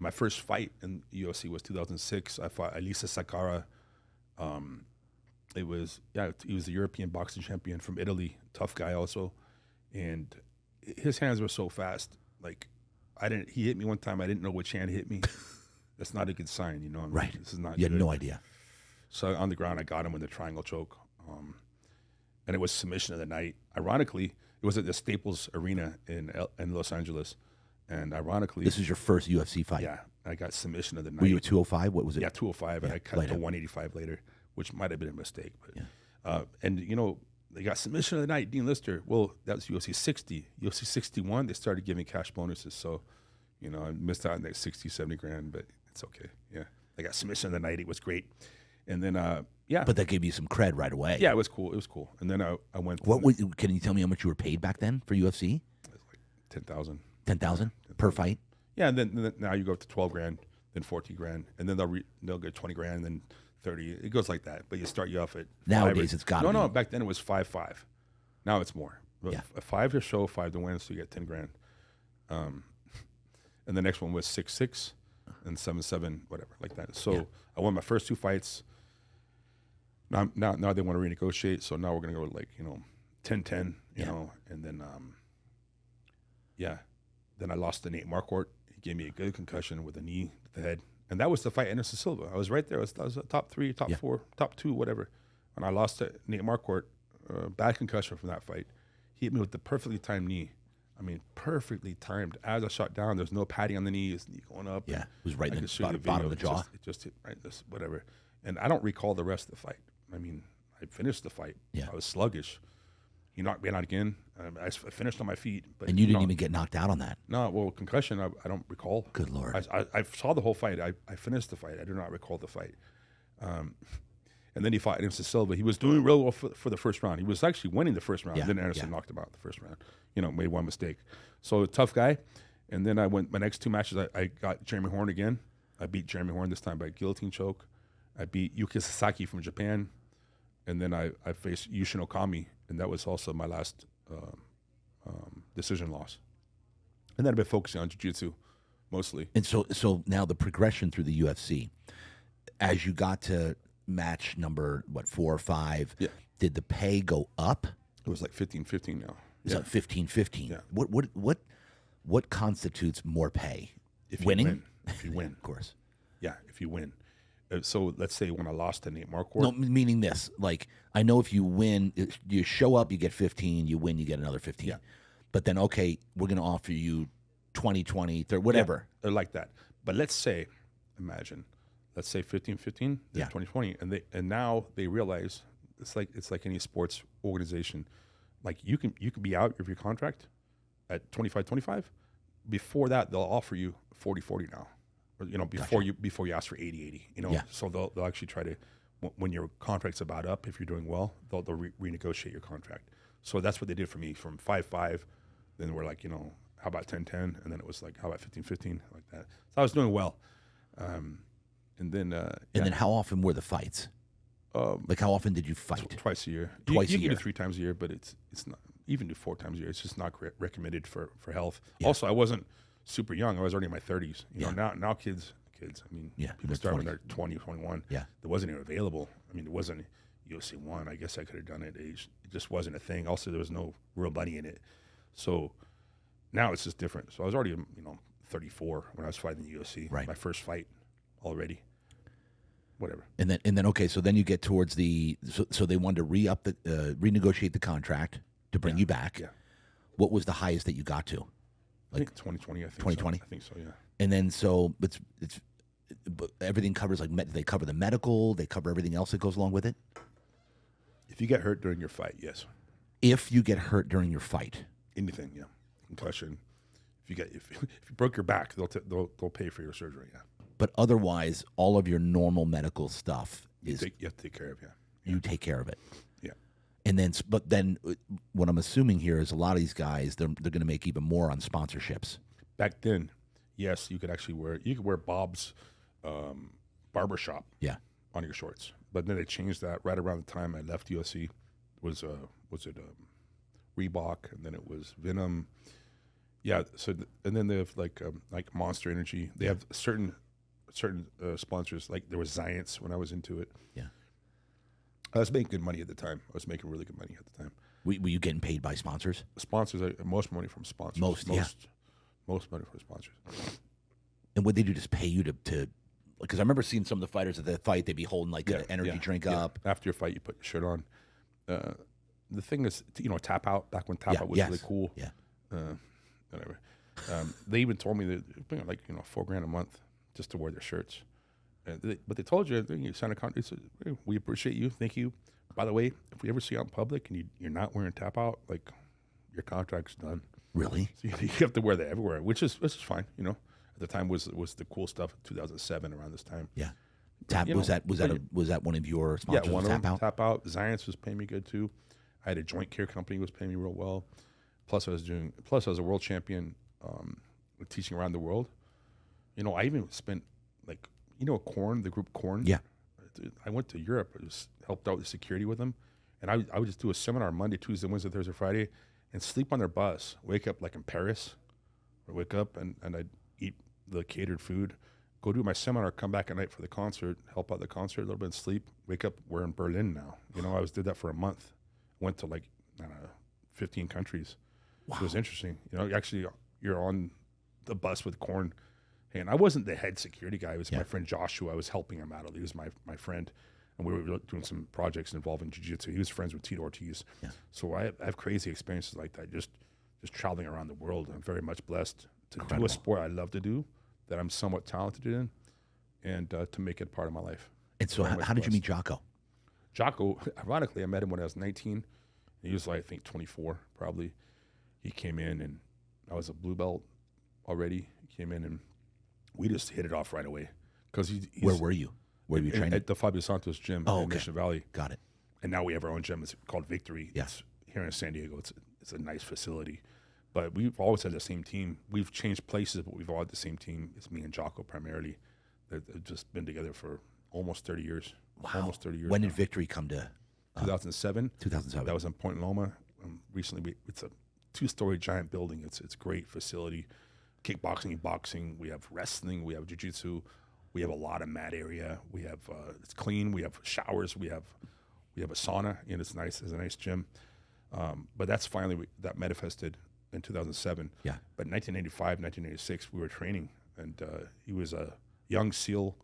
My first fight in UFC was 2006. I fought Elisa Sakara. He was the European boxing champion from Italy, tough guy also, and his hands were so fast. Like he hit me one time. I didn't know which hand hit me. That's not a good sign, you know. Right. This is not. You good. had no idea. So on the ground, I got him with the triangle choke, and it was submission of the night. Ironically, it was at the Staples Arena in Los Angeles, and ironically, This is your first UFC fight. yeah, I got submission of the night. Were you at 205? What was it? Yeah, 205, and I cut later. to 185 later, which might have been a mistake. But Yeah. and you know, they got submission of the night, Dean Lister. Well, that was UFC 60. UFC 61, they started giving cash bonuses. So, you know, I missed out on that 60, 70 grand, but it's okay. Yeah, I got submission of the night. It was great. And then, yeah. But that gave you some cred right away. Yeah, it was cool. It was cool. And then I went. Can you tell me how much you were paid back then for UFC? It was like 10,000. 10,000 per fight? Yeah, and then now you go up to 12 grand, then 14 grand, and then they'll get 20 grand, and then 30. It goes like that. But you start you off at Nowadays, it's got to be. No, back then it was 5-5. Now it's more. Yeah. A 5 to show, 5 to win, so you get 10 grand. And the next one was 6-6 and 7-7, whatever, like that. So I won my first 2 fights. Now they want to renegotiate, so now we're gonna go like 10-10, you know, and then then I lost to Nate Marquardt. He gave me a good concussion with a knee to the head, and that was the fight Anderson Silva. I was right there. I was top 3, top 4, top 2, whatever. And I lost to Nate Marquardt, bad concussion from that fight. He hit me with the perfectly timed knee. I mean, perfectly timed. As I shot down, there's no padding on the knee. His knee going up. Yeah, it was right in the video. bottom of the jaw. It just hit right this, whatever. And I don't recall the rest of the fight. I mean, I finished the fight. Yeah. I was sluggish. He knocked me out again. I finished on my feet. But And you didn't even get knocked out on that. No, well, concussion, I don't recall. Good Lord. I saw the whole fight. I finished the fight. I do not recall the fight. And then he fought Anderson Silva. He was doing real well for the first round. He was actually winning the first round. Yeah, Then Anderson knocked him out the first round. Made one mistake. So tough guy. And then I went my next 2 matches. I got Jeremy Horn again. I beat Jeremy Horn this time by guillotine choke. I beat Yuki Sasaki from Japan. And then I faced Yushin Okami, and that was also my last decision loss. And then I've been focusing on jiu-jitsu mostly. And so now the progression through the UFC, as you got to match number 4 or 5, did the pay go up? It was like 15-15 now. Is that 15-15? Yeah. What constitutes more pay? If you Winning? win. If you win. Of course. Yeah, if you win. So let's say when I lost to Nate Marquardt. No, meaning this. Like, I know if you win, you show up, you get 15. You win, you get another 15. Yeah. But then, okay, we're going to offer you 20, 30, whatever. Yeah, like that. But let's say 15-15, Yeah. 20-20, and now they realize it's like any sports organization. Like you can be out of your contract at 25-25. Before that, they'll offer you 40-40 now. Or, before you ask for 80-80. So they'll actually try to, when your contract's about up, if you're doing well, they'll renegotiate your contract. So that's what they did for me from 5-5. Then we're like, how about 10-10? And then it was like, how about 15-15? Like that. So I was doing well. And then how often were the fights? Like how often did you fight? Twice a year. Twice a you year. can do 3 times a year, but it's not, even do 4 times a year. It's just not recommended for health. Yeah. Also, I wasn't super young. I was already in my 30s. Now kids. I mean, Yeah, people they're start 20. when they're 20, 21. Yeah. It wasn't even available. I mean, it wasn't UFC 1. I guess I could have done it. It just wasn't a thing. Also, there was no real money in it. So now it's just different. So I was already, 34 when I was fighting the UFC. Right. My first fight already. Whatever. And then okay, so then you get towards so they wanted to renegotiate the contract to bring you back. Yeah. What was the highest that you got to? I think 2020. I think 2020? So. I think so. Yeah. And then so but everything covers they cover the medical, they cover everything else that goes along with it. If you get hurt during your fight, yes. If you get hurt during your fight, Anything, yeah. Concussion. If you broke your back, they'll pay for your surgery. Yeah. but otherwise, all of your normal medical stuff is You have to take care of, yeah. you take care of it. Yeah. And then, but then, what I'm assuming here is a lot of these guys they're going to make even more on sponsorships. Back then, yes, you could actually wear Bob's barbershop on your shorts. But then they changed that right around the time I left UFC. Was it Reebok, and then it was Venom, Yeah. So and then they have like Monster Energy. They have certain sponsors. Like there was Zions when I was into it. Yeah. I was making good money at the time. I was making really good money at the time. Were you getting paid by sponsors? Sponsors, most money from sponsors. Most money from sponsors. And what they do, just pay you to because I remember seeing some of the fighters at the fight, they'd be holding like an energy drink up. After your fight, you put your shirt on. The thing is, tap out, back when tap out was really cool. Yeah. Whatever. They even told me that it was like, $4,000 a month just to wear their shirts. But they told you, you sign a contract, said, hey, we appreciate you. Thank you. By the way, if we ever see you out in public and you're not wearing tap out, like your contract's done. Really? So you have to wear that everywhere, which is fine. At the time was the cool stuff. 2007 around this time. Yeah. Was that one of your sponsors? Yeah, one of them. Tap out. Tap out. Zions was paying me good too. I had a joint care company was paying me real well. Plus I was a world champion teaching around the world. I even spent Korn, the group Korn. Yeah. I went to Europe. I just helped out with security with them, and I would just do a seminar Monday, Tuesday, Wednesday, Thursday, Friday, and sleep on their bus. Wake up like in Paris, or wake up and I'd eat the catered food, go do my seminar, come back at night for the concert, help out the concert a little bit, and sleep. Wake up. We're in Berlin now. I did that for a month. Went to 15 countries. Wow. It was interesting. Actually, you're on the bus with Korn. And I wasn't the head security guy. It was my friend Joshua. I was helping him out. He was my friend. And we were doing some projects involving Jiu Jitsu. He was friends with Tito Ortiz. Yeah. So I have crazy experiences like that, just traveling around the world. I'm very much blessed to do a sport I love to do, that I'm somewhat talented in, and to make it part of my life. And so how did you meet Jocko? Jocko, ironically, I met him when I was 19. He was, I think, 24, probably. He came in, and I was a blue belt already. He came in, and we just hit it off right away. Where were you? Where were you training? At the Fabio Santos gym in Mission Valley. Got it. And now we have our own gym. It's called Victory. Yeah. It's here in San Diego. It's a nice facility. But we've always had the same team. We've changed places, but we've all had the same team. It's me and Jocko primarily. They've just been together for almost 30 years. Wow. Almost 30 years. When did Victory come to? 2007. 2007. That was in Point Loma. Recently, it's a 2-story giant building. It's a great facility. Kickboxing, boxing. We have wrestling. We have jiu-jitsu. We have a lot of mat area. We have it's clean. We have showers. We have a sauna, and it's nice. It's a nice gym. But that's finally that manifested in 2007. Yeah. But 1985, 1986, we were training, and he was a young SEAL.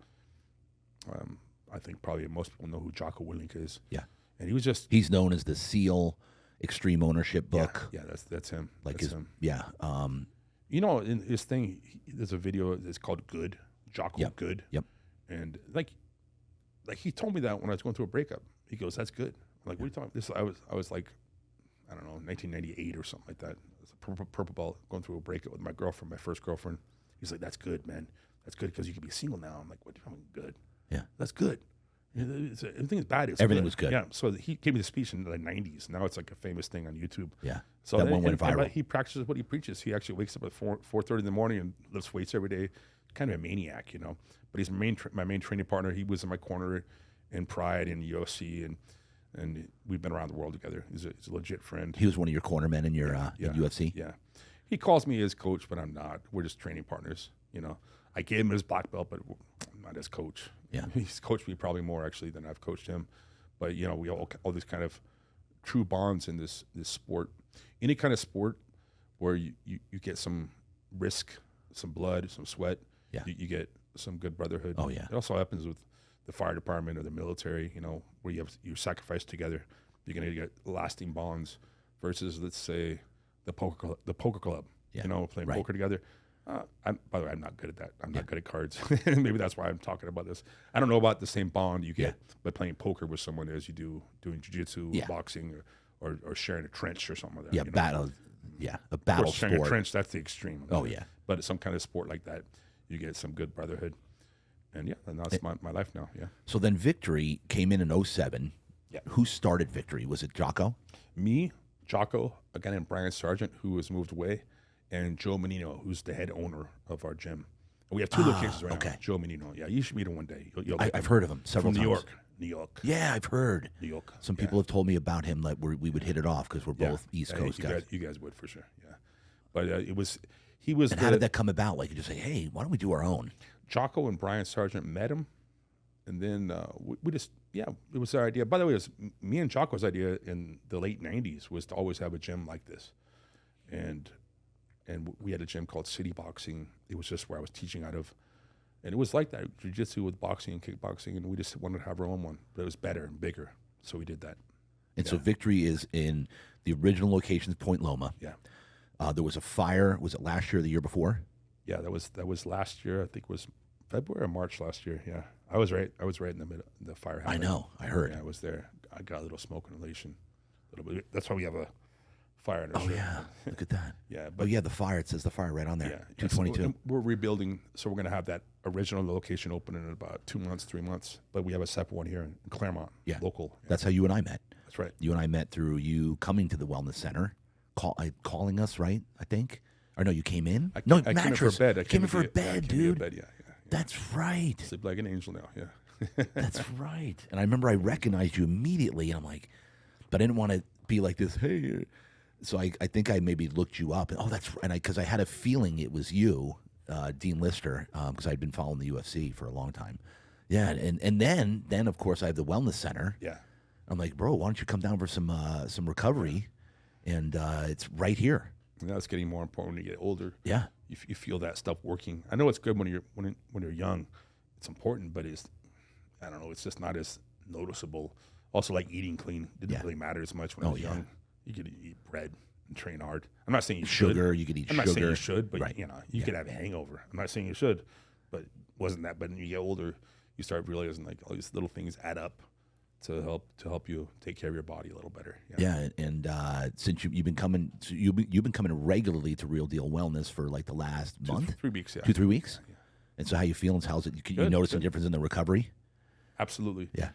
I think probably most people know who Jocko Willink is. Yeah. And he was just... He's known as the SEAL Extreme Ownership book. Yeah, that's him. Like that's him. Yeah. In his thing, there's a video that's called Good. Jocko Good. Yep. And like he told me that when I was going through a breakup. He goes, "That's good." I'm like, what are you talking about? This I was like, I don't know, 1998 or something like that. It's a purple belt, going through a breakup with my girlfriend, my first girlfriend. He's like, "That's good, man. That's good because you can be single now." I'm like, "What do you mean good?" Yeah. That's good. Everything is bad. Everything was good. Yeah. So he gave me the speech in the 90s. Now it's like a famous thing on YouTube. Yeah. So that one went viral. He practices what he preaches. He actually wakes up at 4:30 in the morning and lifts weights every day. Kind of a maniac, But he's my main training partner. He was in my corner in Pride and UFC, and we've been around the world together. He's a legit friend. He was one of your cornermen in your in UFC. Yeah. He calls me his coach, but I'm not. We're just training partners. I gave him his black belt, but I'm not his coach. Yeah. He's coached me probably more actually than I've coached him. But we all these kind of true bonds in this sport. Any kind of sport where you get some risk, some blood, some sweat. Yeah. You get some good brotherhood. Oh yeah. It also happens with the fire department or the military. Where you sacrifice together. You're gonna get lasting bonds versus, let's say, the poker club. Yeah. Playing poker together. By the way, I'm not good at that. I'm not good at cards. Maybe that's why I'm talking about this. I don't know about the same bond you get by playing poker with someone as you do doing jiu-jitsu, boxing, or sharing a trench or something like that. Yeah, battle. Yeah, a battle sharing sport. A trench, that's the extreme. Oh yeah. But some kind of sport like that, you get some good brotherhood. And and that's my life now. Yeah. So then Victory came in 2007. Yeah. Who started Victory? Was it Jocko? Me, Jocko, a guy named Brian Sargent, who has moved away, and Joe Menino, who's the head owner of our gym. And we have 2 locations right now. Joe Menino. Yeah, you should meet him one day. I've heard of him several times. From New York. Yeah, I've heard. New York. Some people have told me about him. Like we would hit it off because we're both East Coast guys. You guys would for sure. Yeah. But he was. And how did that come about? Like, you just say, hey, why don't we do our own? Jocko and Brian Sargent met him, and then we just, it was our idea. By the way, it was me and Jocko's idea in the late 90s was to always have a gym like this. And we had a gym called City Boxing. It was just where I was teaching out of. And it was like that, Jiu Jitsu with boxing and kickboxing, and we just wanted to have our own one. But it was better and bigger, so we did that. And so Victory is in the original location, Point Loma. Yeah. There was a fire. Was it last year or the year before? Yeah, that was last year. I think it was February or March last year. Yeah, I was right in the middle. The fire happened. I know. I heard. Yeah, I was there. I got a little smoke inhalation. A little bit. That's why we have a fire in our shirt. Yeah. Look at that. Yeah. But the fire. It says the fire right on there. Yeah. 222. So we're rebuilding, so we're going to have that original location open in about 2 months, 3 months. But we have a separate one here in Claremont. Yeah. Local. Yeah. That's how you and I met. That's right. You and I met through you coming to the wellness center, calling us, right? I think. Or no, you came in. I mattress. came in for a bed. I came in for a bed, dude. Yeah. That's right. Sleep like an angel now. Yeah. That's right. And I remember I recognized you immediately. And I'm like, but I didn't want to be like this. Hey. So I think I maybe looked you up. And, that's right. And because I had a feeling it was you, Dean Lister, because I'd been following the UFC for a long time. Yeah. And then of course I have the wellness center. Yeah. I'm like, bro, why don't you come down for some recovery? And it's right here. And that's getting more important when you get older. Yeah. You feel that stuff working. I know it's good when you're young. It's important, but I don't know, it's just not as noticeable. Also, like eating clean didn't really matter as much when I was young. You could eat bread and train hard. I'm not saying you sugar. should. You could eat I'm sugar. not saying you should, but right. You could have a hangover. I'm not saying you should, but wasn't that? But when you get older, you start realizing like all these little things add up to help you take care of your body a little better. Yeah, and since you've been coming regularly to Real Deal Wellness for like the last month, 3 weeks, 2-3 weeks. Yeah. And so, how you feeling? How's it? You notice a difference in the recovery? Absolutely. Yeah.